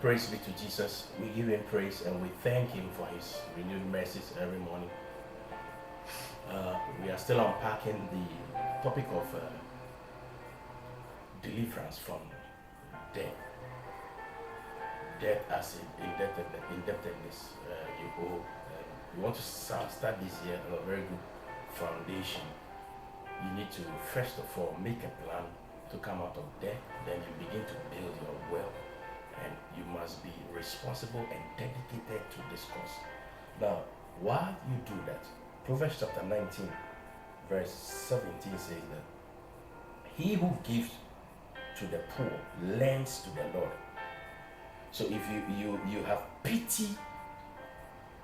Praise be to Jesus. We give him praise and we thank him for his renewed mercies every morning. We are still unpacking the topic of deliverance from death. Death as indebtedness. You want to start this year on a very good foundation. You need to first of all make a plan to come out of death. Then you begin to build your wealth. And you must be responsible and dedicated to this cause. Now, while you do that, Proverbs chapter 19, verse 17 says that he who gives to the poor lends to the Lord. So if you have pity,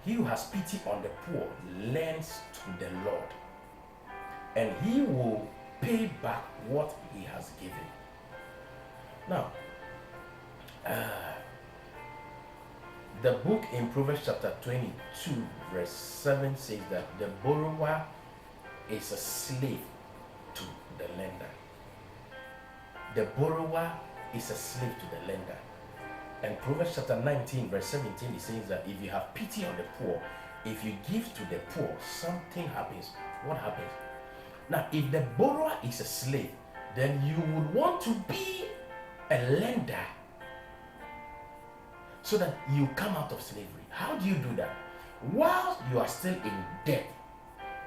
he who has pity on the poor lends to the Lord, and he will pay back what he has given. Now, the book in Proverbs chapter 22 verse 7 says that the borrower is a slave to the lender. The borrower is a slave to the lender. And Proverbs chapter 19 verse 17 it says that if you have pity on the poor, if you give to the poor, something happens. What happens? Now, if the borrower is a slave, then you would want to be a lender, so that you come out of slavery. How do you do that? While you are still in debt,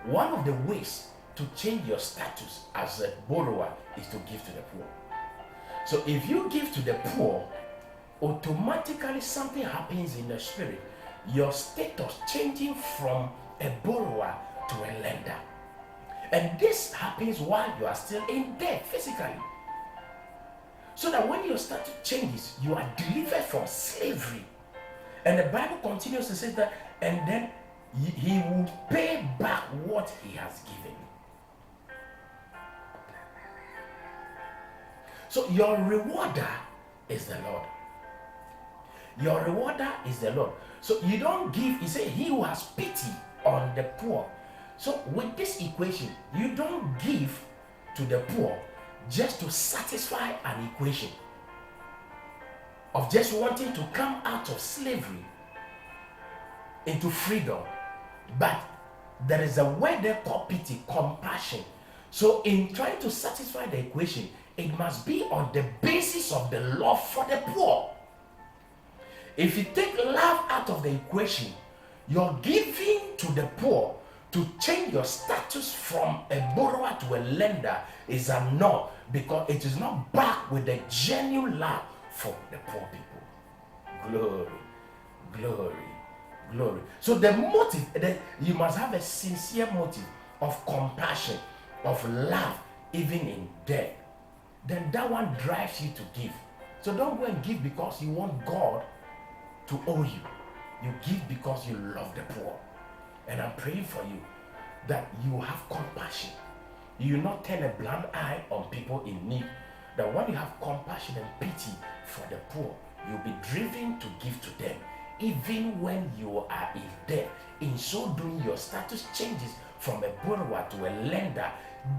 one of the ways to change your status as a borrower is to give to the poor. So if you give to the poor, automatically something happens in the spirit. Your status changing from a borrower to a lender. And this happens while you are still in debt physically. So that when your status changes, you are delivered from slavery. And the Bible continues to say that, and then he will pay back what he has given. So your rewarder is the Lord. Your rewarder is the Lord. So you don't give, he said, he who has pity on the poor. So with this equation, you don't give to the poor just to satisfy an equation of just wanting to come out of slavery into freedom. But there is a word there called pity, compassion. So in trying to satisfy the equation, it must be on the basis of the love for the poor. If you take love out of the equation, you're giving to the poor to change your status from a borrower to a lender is a no, because it is not backed with the genuine love for the poor people. Glory, glory, glory. So the motive, you must have a sincere motive of compassion, of love, even in death. Then that one drives you to give. So don't go and give because you want God to owe you. You give because you love the poor. And I'm praying for you that you have compassion. You will not turn a blind eye on people in need. That when you have compassion and pity for the poor, you'll be driven to give to them, even when you are in debt. In so doing, your status changes from a borrower to a lender.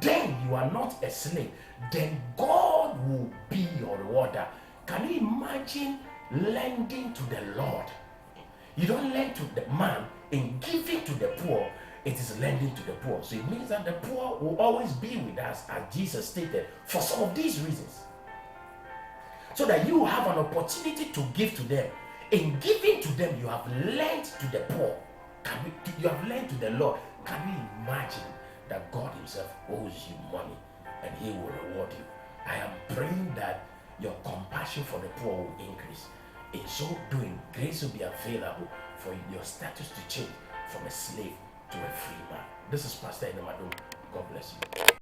Then you are not a slave. Then God will be your rewarder. Can you imagine lending to the Lord? You don't lend to the man. In giving to the poor, it is lending to the poor. So it means that the poor will always be with us, as Jesus stated, for some of these reasons. So that you have an opportunity to give to them. In giving to them, you have lent to the poor. You have lent to the Lord. Can you imagine that God himself owes you money and he will reward you? I am praying that your compassion for the poor will increase. In so doing, grace will be available for your status to change from a slave to a free man. This is Pastor Enemadu. God bless you.